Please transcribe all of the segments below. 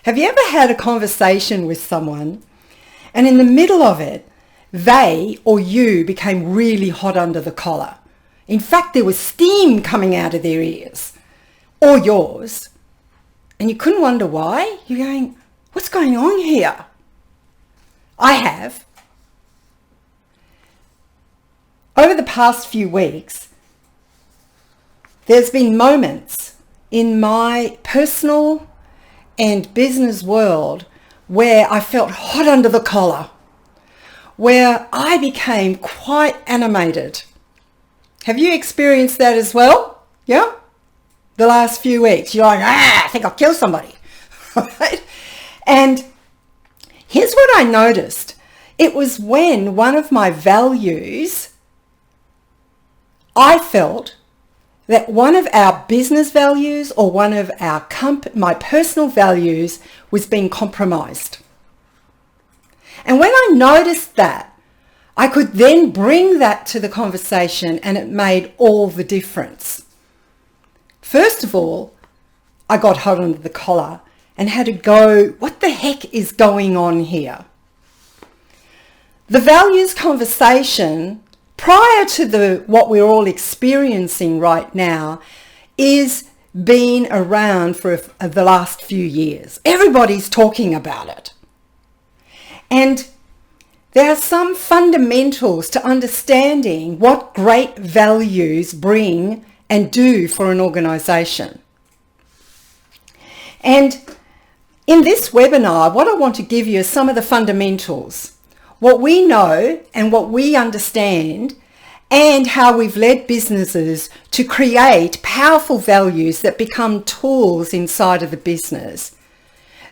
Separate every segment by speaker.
Speaker 1: Have you ever had a conversation with someone and in the middle of it, they or you became really hot under the collar? In fact, there was steam coming out of their ears or yours, and you couldn't wonder why? You're going, what's going on here? I have. Over the past few weeks, there's been moments in my personal and business world where I felt hot under the collar, where I became quite animated. Have you experienced that as well? Yeah? The last few weeks, you're like, I think I'll kill somebody. Right? And here's what I noticed. It was when one of my values, I felt that one of our business values or one of our my personal values was being compromised. And when I noticed that, I could then bring that to the conversation, and it made all the difference. First of all, I got hot under the collar and had to go, what the heck is going on here? The values conversation prior to what we're all experiencing right now is been around for the last few years. Everybody's talking about it. And there are some fundamentals to understanding what great values bring and do for an organization. And in this webinar, what I want to give you is some of the fundamentals, what we know and what we understand, and how we've led businesses to create powerful values that become tools inside of the business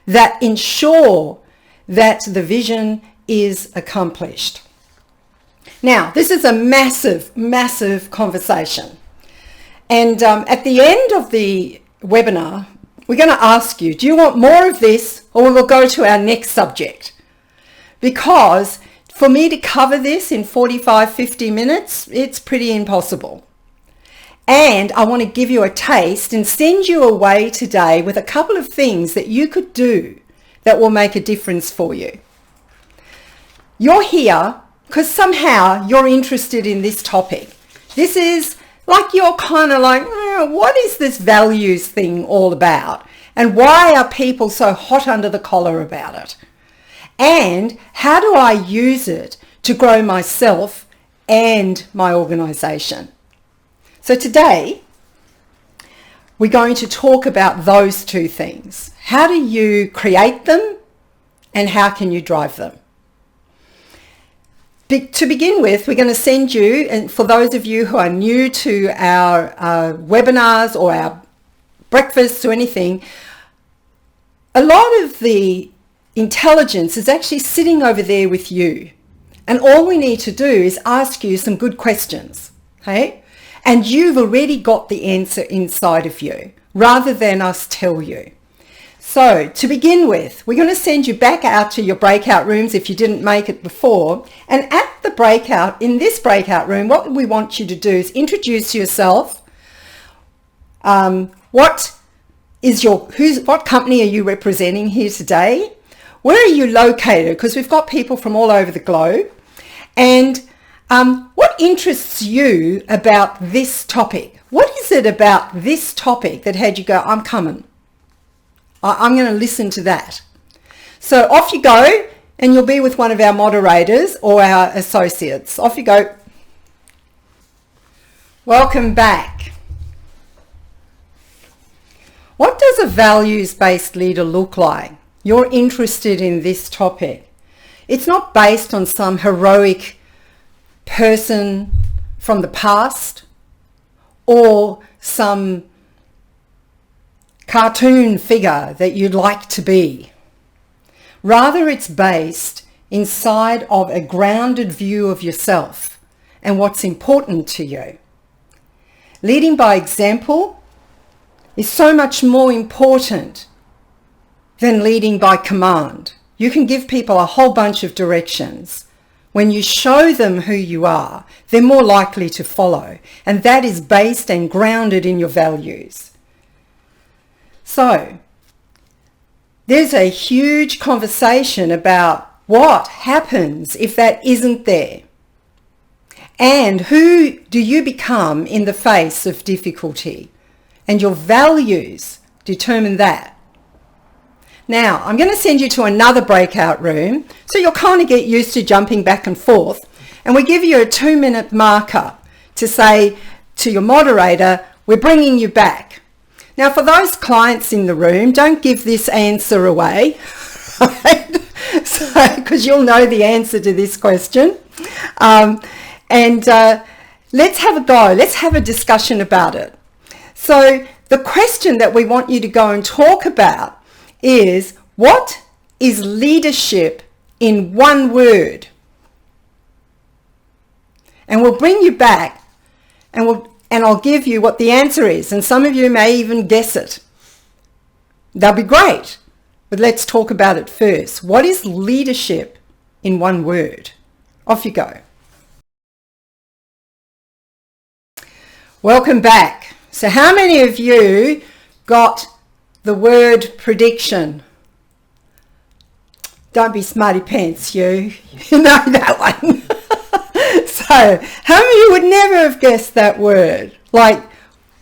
Speaker 1: that ensure that the vision is accomplished. Now, this is a massive, massive conversation. And at the end of the webinar, we're going to ask you, do you want more of this, or we'll go to our next subject? Because for me to cover this in 45, 50 minutes, it's pretty impossible. And I want to give you a taste and send you away today with a couple of things that you could do that will make a difference for you. You're here because somehow you're interested in this topic. This is like you're kind of like, what is this values thing all about? And why are people so hot under the collar about it? And how do I use it to grow myself and my organization? So today, we're going to talk about those two things. How do you create them, and how can you drive them? To begin with, we're going to send you, and for those of you who are new to our webinars or our breakfasts or anything, a lot of the intelligence is actually sitting over there with you. And all we need to do is ask you some good questions, okay? And you've already got the answer inside of you, rather than us tell you. So to begin with, we're going to send you back out to your breakout rooms if you didn't make it before. And at the breakout, in this breakout room, what we want you to do is introduce yourself. What company are you representing here today? Where are you located? Because we've got people from all over the globe. And what interests you about this topic? What is it about this topic that had you go, I'm coming? I'm going to listen to that. So off you go, and you'll be with one of our moderators or our associates. Off you go. Welcome back. What does a values-based leader look like? You're interested in this topic. It's not based on some heroic person from the past or some cartoon figure that you'd like to be. Rather, it's based inside of a grounded view of yourself and what's important to you. Leading by example is so much more important than leading by command. You can give people a whole bunch of directions. When you show them who you are, they're more likely to follow, and that is based and grounded in your values. So, there's a huge conversation about what happens if that isn't there. And who do you become in the face of difficulty? And your values determine that. Now, I'm going to send you to another breakout room so you'll kind of get used to jumping back and forth. And we give you a 2-minute marker to say to your moderator, we're bringing you back. Now, for those clients in the room, don't give this answer away, right? Because you'll know the answer to this question. Let's have a go. Let's have a discussion about it. So the question that we want you to go and talk about is, what is leadership in one word? And we'll bring you back and I'll give you what the answer is. And some of you may even guess it. That'll be great. But let's talk about it first. What is leadership in one word? Off you go. Welcome back. So how many of you got the word prediction? Don't be smarty pants, you. You know that one. So how many of you would never have guessed that word? Like,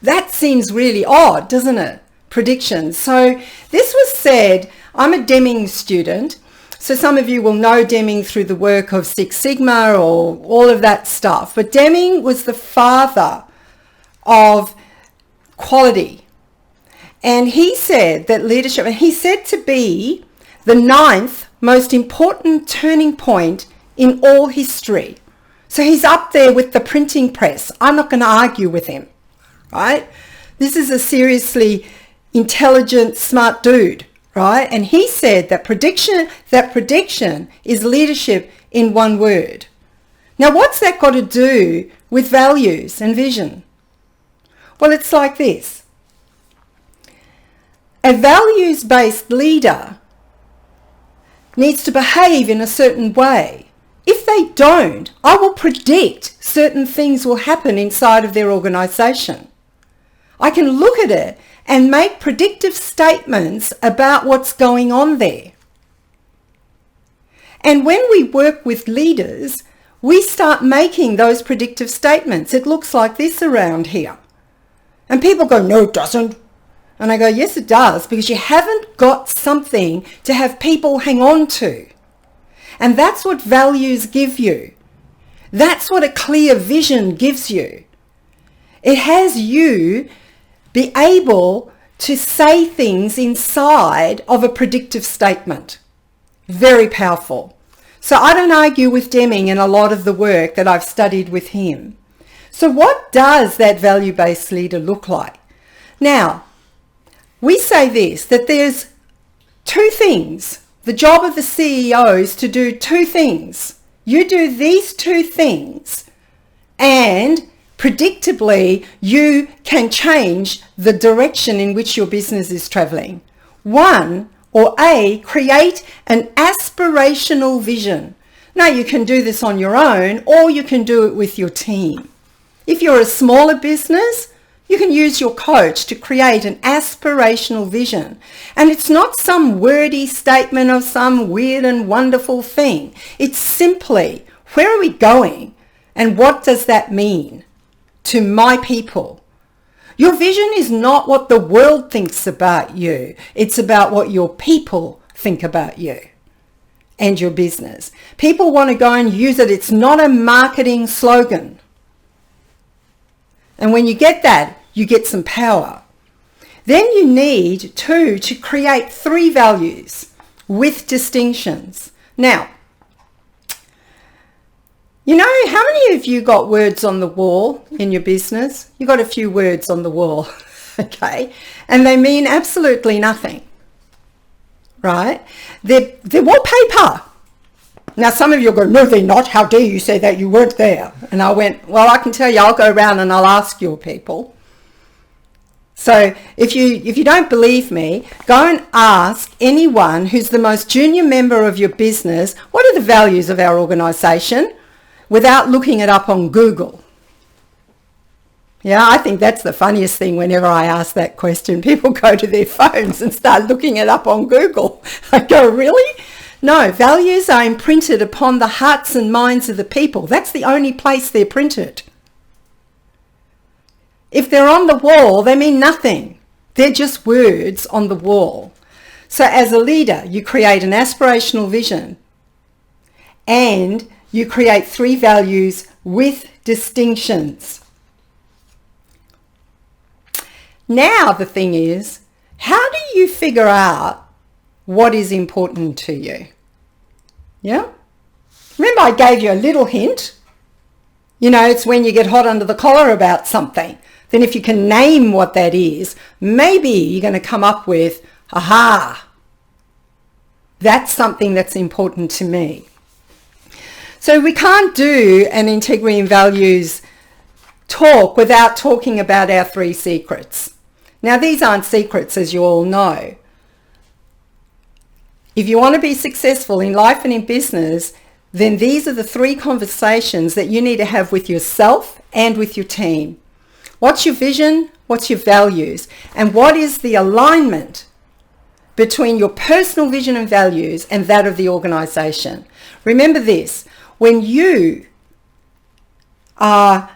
Speaker 1: that seems really odd, doesn't it? Prediction. So this was said, I'm a Deming student. So some of you will know Deming through the work of Six Sigma or all of that stuff. But Deming was the father of quality. And he said that leadership, and he said to be the 9th most important turning point in all history. So he's up there with the printing press. I'm not going to argue with him, right? This is a seriously intelligent, smart dude, right? And he said that prediction is leadership in one word. Now, what's that got to do with values and vision? Well, it's like this. A values-based leader needs to behave in a certain way. If they don't, I will predict certain things will happen inside of their organisation. I can look at it and make predictive statements about what's going on there. And when we work with leaders, we start making those predictive statements. It looks like this around here. And people go, no, it doesn't. And I go, yes, it does, because you haven't got something to have people hang on to. And that's what values give you. That's what a clear vision gives you. It has you be able to say things inside of a predictive statement. Very powerful. So I don't argue with Deming in a lot of the work that I've studied with him. So what does that value-based leader look like? Now, we say this, that there's 2 things. The job of the CEO is to do 2 things. You do these 2 things and predictably you can change the direction in which your business is traveling. 1, or A, create an aspirational vision. Now, you can do this on your own or you can do it with your team. If you're a smaller business, you can use your coach to create an aspirational vision. And it's not some wordy statement of some weird and wonderful thing. It's simply, where are we going? And what does that mean to my people? Your vision is not what the world thinks about you. It's about what your people think about you and your business. People want to go and use it. It's not a marketing slogan. And when you get that, you get some power. Then you need to create 3 values with distinctions. Now, you know, how many of you got words on the wall in your business? You got a few words on the wall, okay? And they mean absolutely nothing, right? They're wallpaper. Now, some of you go, no, they're not. How dare you say that? You weren't there. And I went, well, I can tell you, I'll go around and I'll ask your people. So if you don't believe me, go and ask anyone who's the most junior member of your business, what are the values of our organisation, without looking it up on Google. Yeah, I think that's the funniest thing whenever I ask that question. People go to their phones and start looking it up on Google. I go, really? No, values are imprinted upon the hearts and minds of the people. That's the only place they're printed. If they're on the wall, they mean nothing. They're just words on the wall. So as a leader, you create an aspirational vision and you create 3 values with distinctions. Now the thing is, how do you figure out what is important to you? Yeah? Remember I gave you a little hint? You know, it's when you get hot under the collar about something. Then if you can name what that is, maybe you're going to come up with, aha, that's something that's important to me. So we can't do an integrity and values talk without talking about our 3 secrets. Now, these aren't secrets, as you all know. If you want to be successful in life and in business, then these are the 3 conversations that you need to have with yourself and with your team. What's your vision? What's your values? And what is the alignment between your personal vision and values and that of the organization? Remember this, when you are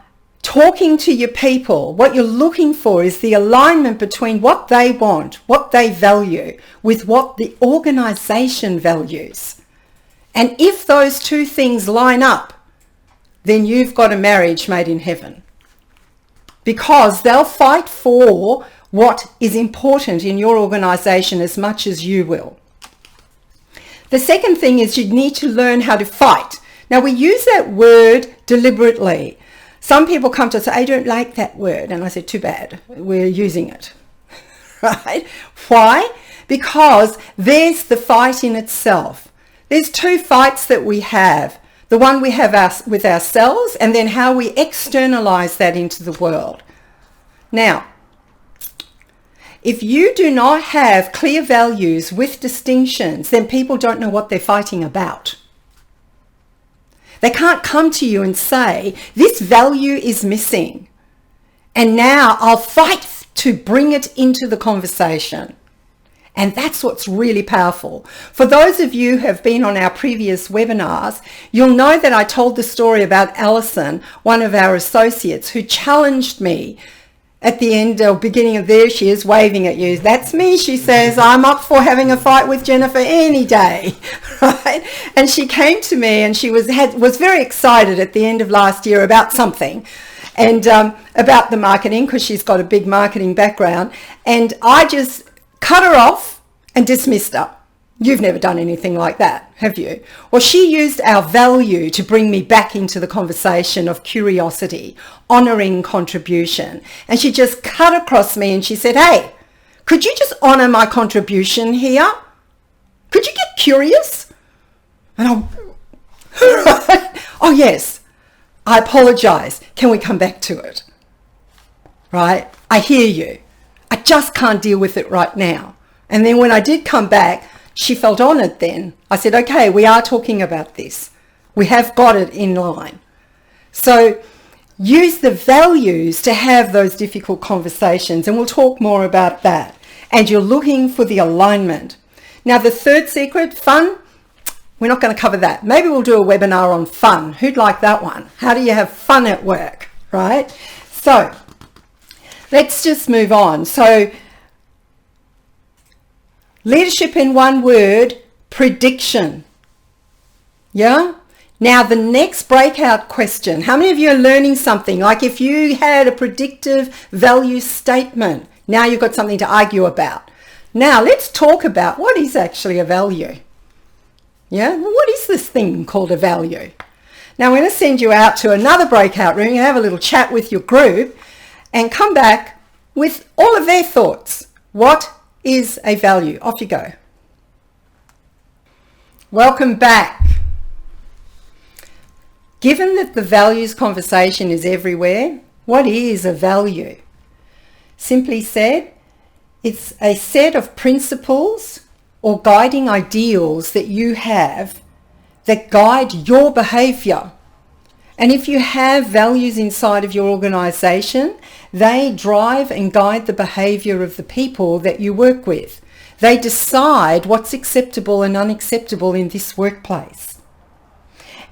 Speaker 1: talking to your people, what you're looking for is the alignment between what they want, what they value, with what the organization values. And if those 2 things line up, then you've got a marriage made in heaven. Because they'll fight for what is important in your organization as much as you will. The second thing is you need to learn how to fight. Now, we use that word deliberately. Some people come to us and say, I don't like that word. And I say, too bad, we're using it. Right? Why? Because there's the fight in itself. There's 2 fights that we have. The one we have with ourselves, and then how we externalize that into the world. Now, if you do not have clear values with distinctions, then people don't know what they're fighting about. They can't come to you and say, this value is missing, and now I'll fight to bring it into the conversation. And that's what's really powerful. For those of you who have been on our previous webinars, you'll know that I told the story about Alison, one of our associates, who challenged me at the end or beginning of, there she is waving at you. That's me, she says. I'm up for having a fight with Jennifer any day, right? And she came to me and she was very excited at the end of last year about something, and about the marketing, because she's got a big marketing background. And I just cut her off and dismissed her. You've never done anything like that, have you? Well, she used our value to bring me back into the conversation of curiosity, honouring contribution. And she just cut across me and she said, hey, could you just honour my contribution here? Could you get curious? And I, oh yes, I apologise. Can we come back to it? Right? I hear you. I just can't deal with it right now. And then when I did come back, she felt honoured then. I said, okay, we are talking about this. We have got it in line. So use the values to have those difficult conversations, and we'll talk more about that. And you're looking for the alignment. Now, the 3rd secret, fun, we're not going to cover that. Maybe we'll do a webinar on fun. Who'd like that one? How do you have fun at work, right? So let's just move on. So leadership in one word, prediction. Yeah? Now the next breakout question. How many of you are learning something? Like if you had a predictive value statement, now you've got something to argue about. Now let's talk about what is actually a value. Yeah? What is this thing called a value? Now I'm going to send you out to another breakout room. You have a little chat with your group and come back with all of their thoughts. What is a value? Off you go. Welcome back. Given that the values conversation is everywhere, what is a value? Simply said, it's a set of principles or guiding ideals that you have that guide your behavior And if you have values inside of your organization, they drive and guide the behavior of the people that you work with. They decide what's acceptable and unacceptable in this workplace.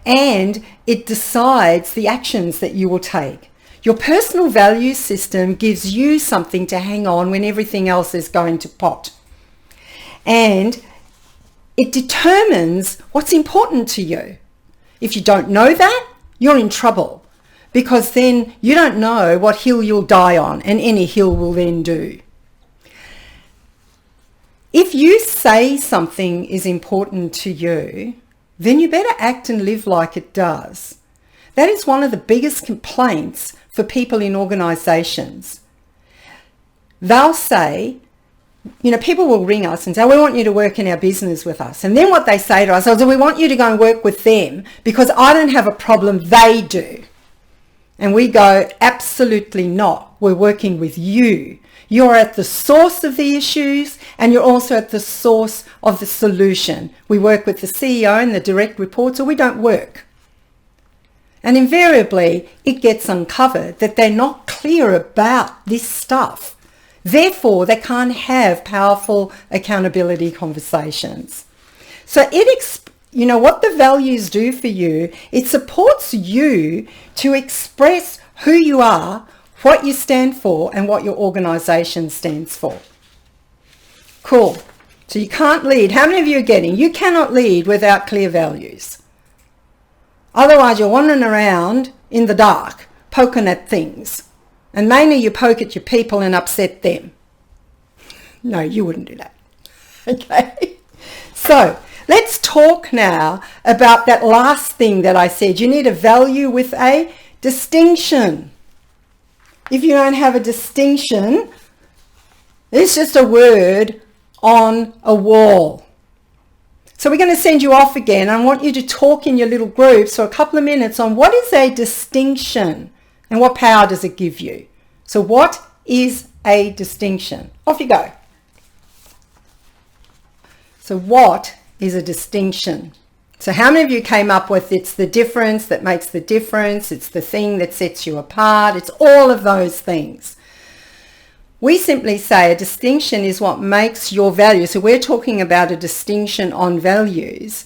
Speaker 1: And it decides the actions that you will take. Your personal value system gives you something to hang on when everything else is going to pot. And it determines what's important to you. If you don't know that, you're in trouble, because then you don't know what hill you'll die on, and any hill will then do. If you say something is important to you, then you better act and live like it does. That is one of the biggest complaints for people in organisations. They'll say, people will ring us and say, we want you to work in our business with us. And then what they say to us is, we want you to go and work with them because I don't have a problem, they do. And we go, absolutely not. We're working with you. You're at the source of the issues, and you're also at the source of the solution. We work with the CEO and the direct reports, or we don't work. And invariably, it gets uncovered that they're not clear about this stuff. Therefore, they can't have powerful accountability conversations. So what the values do for you, it supports you to express who you are, what you stand for, and what your organisation stands for. Cool. So you can't lead. How many of you are getting? You cannot lead without clear values. Otherwise, you're wandering around in the dark, poking at things. And mainly you poke at your people and upset them. No, you wouldn't do that. Okay? So let's talk now about that last thing that I said. You need a value with a distinction. If you don't have a distinction, it's just a word on a wall. So we're going to send you off again. I want you to talk in your little groups for a couple of minutes on what is a distinction and what power does it give you. So what is a distinction? Off you go. So what is a distinction? So how many of you came up with it's the difference that makes the difference, it's the thing that sets you apart, it's all of those things. We simply say a distinction is what makes your value. So we're talking about a distinction on values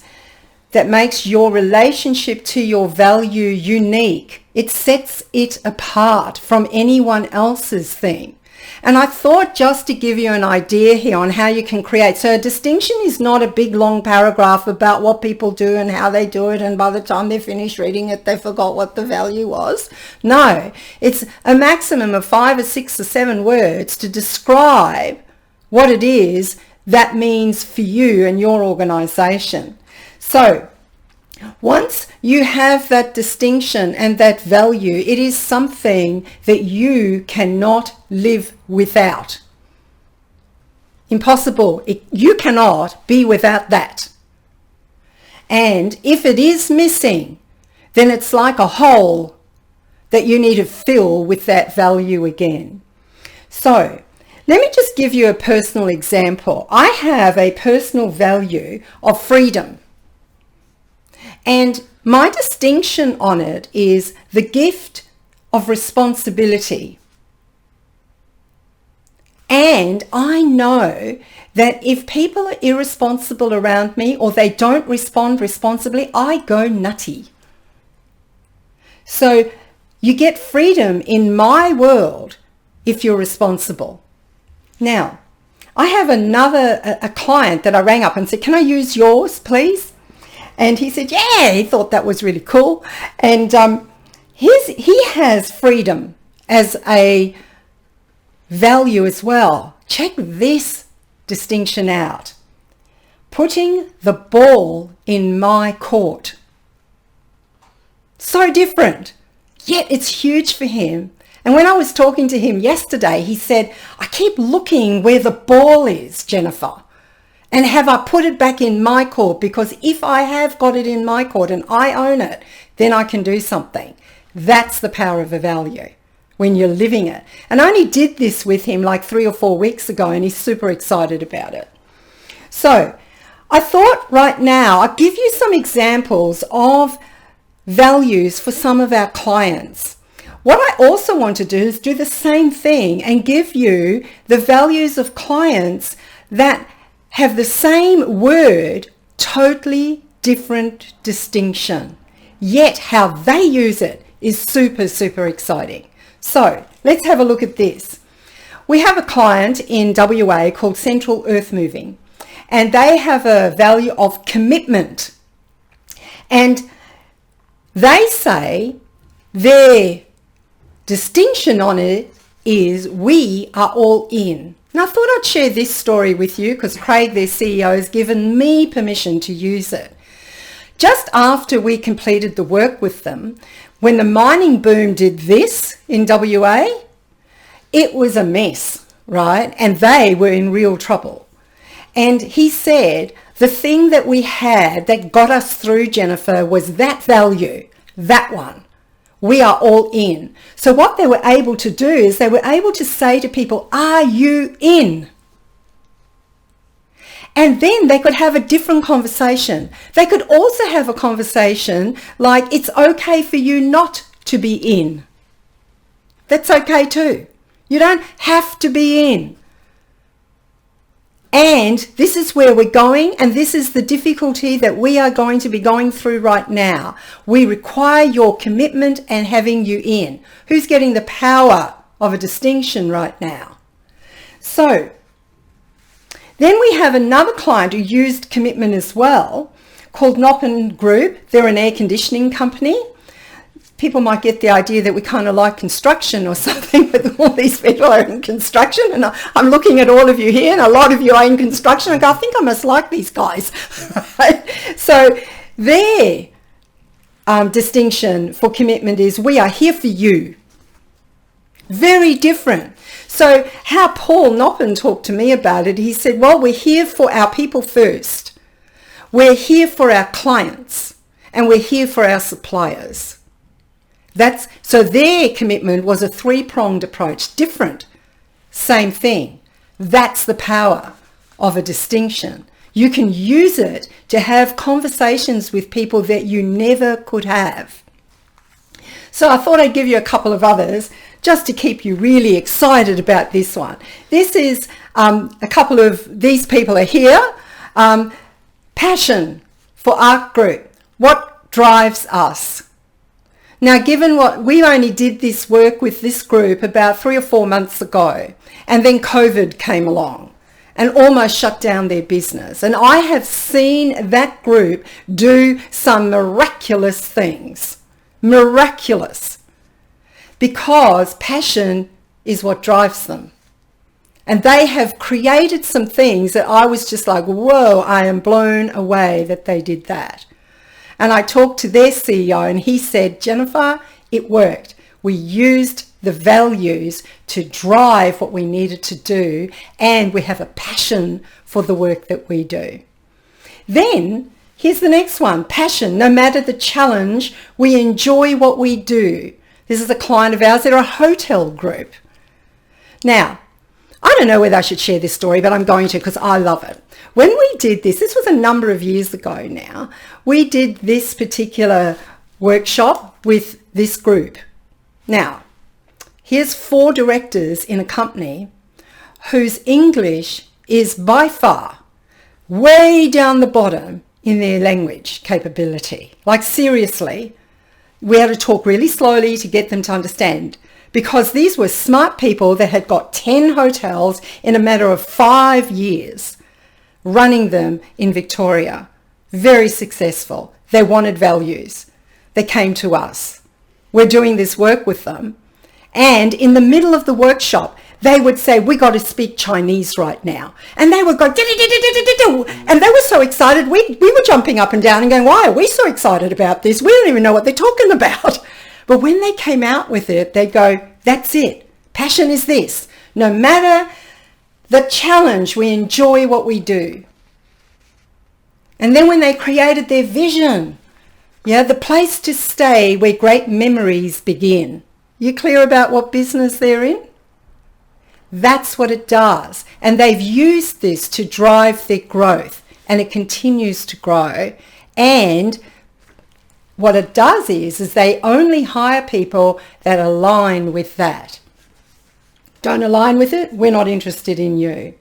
Speaker 1: that makes your relationship to your value unique. It sets it apart from anyone else's thing. And I thought just to give you an idea here on how you can create. So a distinction is not a big long paragraph about what people do and how they do it, and by the time they're finished reading it, they forgot what the value was. No, it's a maximum of 5 or 6 or 7 words to describe what it is that means for you and your organization. So once you have that distinction and that value, it is something that you cannot live without. Impossible. You cannot be without that. And if it is missing, then it's like a hole that you need to fill with that value again. So let me just give you a personal example. I have a personal value of freedom. And my distinction on it is the gift of responsibility. And I know that if people are irresponsible around me or they don't respond responsibly, I go nutty. So you get freedom in my world if you're responsible. Now, I have a client that I rang up and said, can I use yours, please? And he said, yeah, he thought that was really cool. And he has freedom as a value as well. Check this distinction out. Putting the ball in my court. So different, yet it's huge for him. And when I was talking to him yesterday, he said, I keep looking where the ball is, Jennifer. And have I put it back in my court? Because if I have got it in my court and I own it, then I can do something. That's the power of a value when you're living it. And I only did this with him like 3 or 4 weeks ago, and he's super excited about it. So I thought right now I'll give you some examples of values for some of our clients. What I also want to do is do the same thing and give you the values of clients that have the same word, totally different distinction. Yet how they use it is super, super exciting. So let's have a look at this. We have a client in WA called Central Earth Moving, and they have a value of commitment. And they say their distinction on it is we are all in. And I thought I'd share this story with you because Craig, their CEO, has given me permission to use it. Just after we completed the work with them, when the mining boom did this in WA, it was a mess, right? And they were in real trouble. And he said, the thing that we had that got us through, Jennifer, was that value, that one. We are all in. So what they were able to do is they were able to say to people, are you in? And then they could have a different conversation. They could also have a conversation like, it's okay for you not to be in. That's okay too. You don't have to be in. And this is where we're going, and this is the difficulty that we are going to be going through right now. We require your commitment and having you in. Who's getting the power of a distinction right now? So then we have another client who used commitment as well, called Noppen Group. They're an air conditioning company. People might get the idea that we kind of like construction or something, but all these people are in construction, and I'm looking at all of you here, and a lot of you are in construction. I go, I think I must like these guys. Right? So their distinction for commitment is we are here for you. Very different. So how Paul Noppen talked to me about it, he said, well, we're here for our people first. We're here for our clients, and we're here for our suppliers. So their commitment was a three-pronged approach, different, same thing. That's the power of a distinction. You can use it to have conversations with people that you never could have. So I thought I'd give you a couple of others just to keep you really excited about this one. This is a couple of these people are here. Passion for ARC Group. What drives us? Now, given what we only did this work with this group about 3 or 4 months ago, and then COVID came along and almost shut down their business. And I have seen that group do some miraculous things. Miraculous. Because passion is what drives them. And they have created some things that I was just like, whoa, I am blown away that they did that. And I talked to their CEO and he said, Jennifer, it worked. We used the values to drive what we needed to do, and we have a passion for the work that we do. Then here's the next one, passion. No matter the challenge, we enjoy what we do. This is a client of ours. They're a hotel group. Now, I don't know whether I should share this story, but I'm going to because I love it. When we did this was a number of years ago now, we did this particular workshop with this group. Now, here's 4 directors in a company whose English is by far way down the bottom in their language capability. Like seriously, we had to talk really slowly to get them to understand, because these were smart people that had got 10 hotels in a matter of 5 years, running them in Victoria. Very successful. They wanted values. They came to us. We're doing this work with them. And in the middle of the workshop, they would say, we got to speak Chinese right now. And they would go, and they were so excited. We were jumping up and down and going, why are we so excited about this? We don't even know what they're talking about. But when they came out with it, they'd go, that's it. Passion is this. No matter the challenge, we enjoy what we do. And then when they created their vision, the place to stay where great memories begin. You clear about what business they're in? That's what it does. And they've used this to drive their growth, and it continues to grow. And what it does is they only hire people that align with that. Don't align with it, we're not interested in you.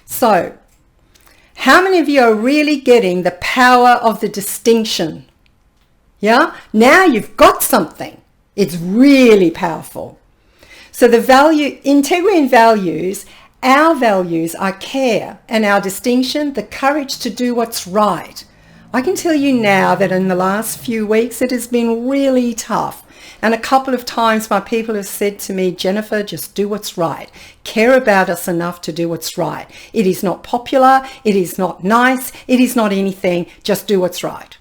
Speaker 1: So, how many of you are really getting the power of the distinction? Yeah? Now you've got something. It's really powerful. So the value, integrity and values, our values are care, and our distinction, the courage to do what's right. I can tell you now that in the last few weeks it has been really tough. And a couple of times my people have said to me, Jennifer, just do what's right. Care about us enough to do what's right. It is not popular. It is not nice. It is not anything. Just do what's right.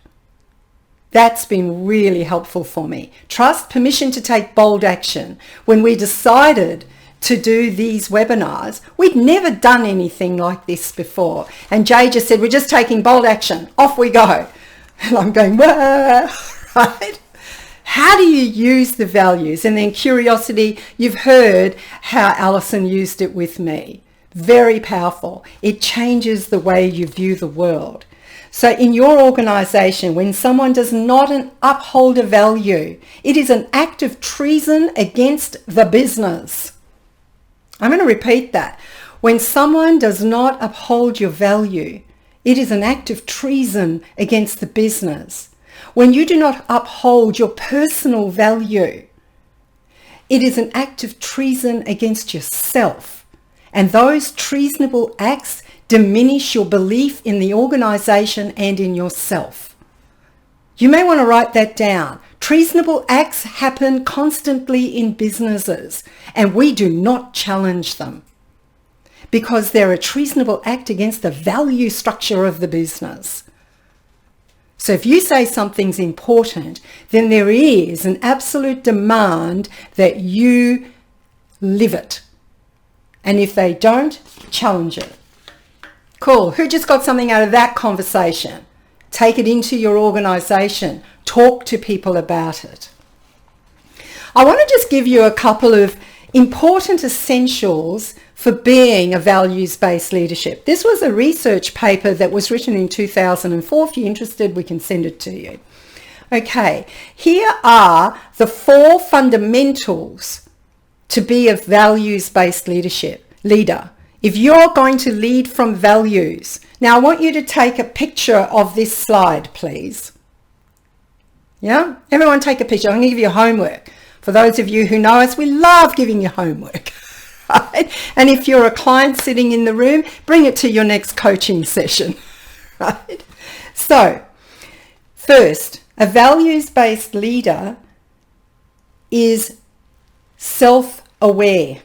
Speaker 1: That's been really helpful for me. Trust, permission to take bold action. When we decided to do these webinars, we'd never done anything like this before. And Jay just said, we're just taking bold action. Off we go. And I'm going, whoa, right? How do you use the values? And then curiosity, you've heard how Alison used it with me. Very powerful. It changes the way you view the world. So in your organization, when someone does not uphold a value, it is an act of treason against the business. I'm going to repeat that. When someone does not uphold your value, it is an act of treason against the business. When you do not uphold your personal value, it is an act of treason against yourself. And those treasonable acts diminish your belief in the organization and in yourself. You may want to write that down. Treasonable acts happen constantly in businesses, and we do not challenge them because they're a treasonable act against the value structure of the business. So if you say something's important, then there is an absolute demand that you live it. And if they don't, challenge it. Cool. Who just got something out of that conversation? Take it into your organization. Talk to people about it. I want to just give you a couple of important essentials for being a values-based leadership. This was a research paper that was written in 2004. If you're interested, we can send it to you. Okay, here are the 4 fundamentals to be a values-based leader. If you're going to lead from values, now I want you to take a picture of this slide, please. Yeah, everyone take a picture. I'm going to give you homework. For those of you who know us, we love giving you homework. Right? And if you're a client sitting in the room, bring it to your next coaching session. Right? So, first, a values-based leader is self-aware.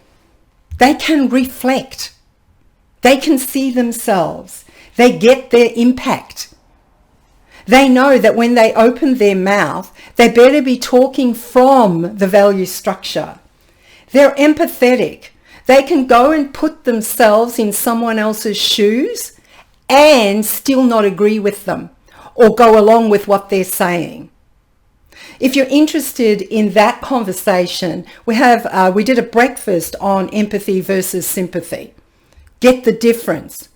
Speaker 1: They can reflect. They can see themselves. They get their impact. They know that when they open their mouth, they better be talking from the value structure. They're empathetic. They can go and put themselves in someone else's shoes and still not agree with them or go along with what they're saying. If you're interested in that conversation, we did a breakfast on empathy versus sympathy. Get the difference.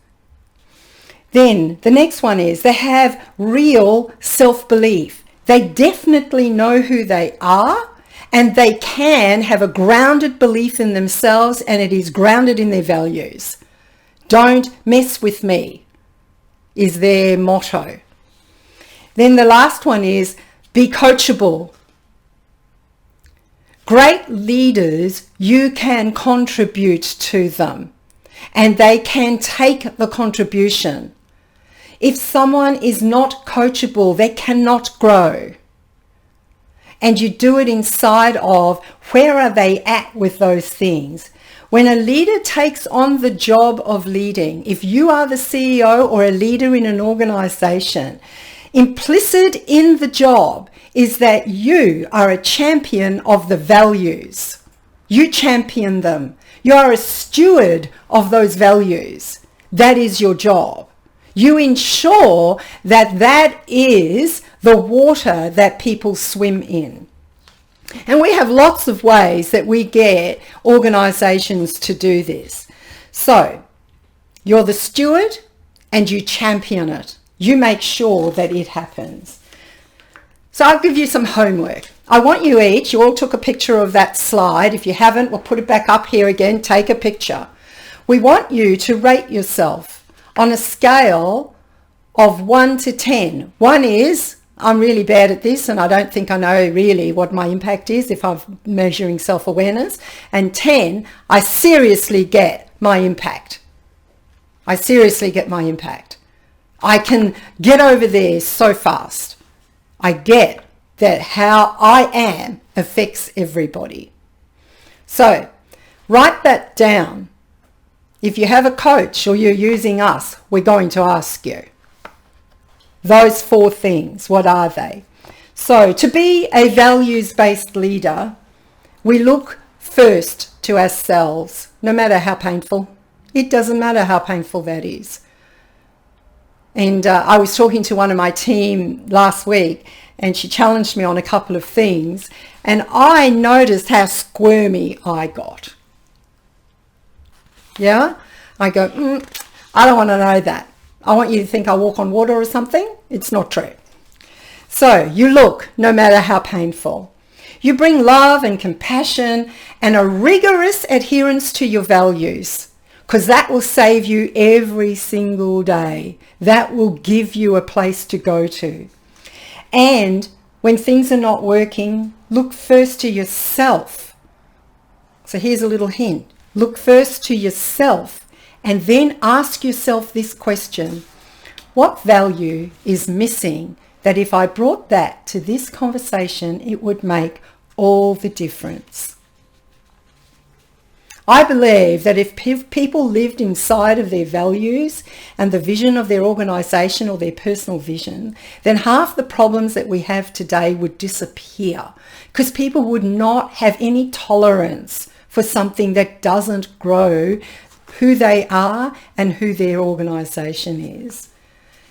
Speaker 1: Then the next one is they have real self-belief. They definitely know who they are, and they can have a grounded belief in themselves, and it is grounded in their values. Don't mess with me is their motto. Then the last one is be coachable. Great leaders, you can contribute to them, and they can take the contribution. If someone is not coachable, they cannot grow. And you do it inside of where are they at with those things. When a leader takes on the job of leading, if you are the CEO or a leader in an organization, implicit in the job is that you are a champion of the values. You champion them. You are a steward of those values. That is your job. You ensure that that is the water that people swim in. And we have lots of ways that we get organizations to do this. So you're the steward and you champion it. You make sure that it happens. So I'll give you some homework. I want you each, you all took a picture of that slide. If you haven't, we'll put it back up here again. Take a picture. We want you to rate yourself on a scale of 1 to 10. 1 is, I'm really bad at this and I don't think I know really what my impact is if I'm measuring self-awareness. And 10, I seriously get my impact. I seriously get my impact. I can get over there so fast. I get that how I am affects everybody. So write that down. If you have a coach or you're using us, we're going to ask you. Those 4 things, what are they? So to be a values-based leader, we look first to ourselves, no matter how painful. It doesn't matter how painful that is. And I was talking to one of my team last week and she challenged me on a couple of things and I noticed how squirmy I got. Yeah? I go, I don't want to know that. I want you to think I walk on water or something. It's not true. So you look, no matter how painful. You bring love and compassion and a rigorous adherence to your values, because that will save you every single day. That will give you a place to go to. And when things are not working, look first to yourself. So here's a little hint. Look first to yourself and then ask yourself this question. What value is missing that if I brought that to this conversation, it would make all the difference? I believe that if people lived inside of their values and the vision of their organisation or their personal vision, then half the problems that we have today would disappear because people would not have any tolerance for something that doesn't grow who they are and who their organisation is.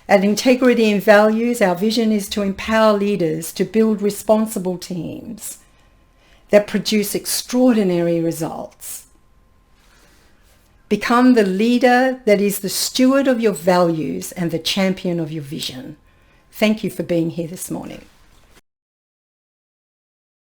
Speaker 1: At Integrity and Values, our vision is to empower leaders to build responsible teams that produce extraordinary results. Become the leader that is the steward of your values and the champion of your vision. Thank you for being here this morning.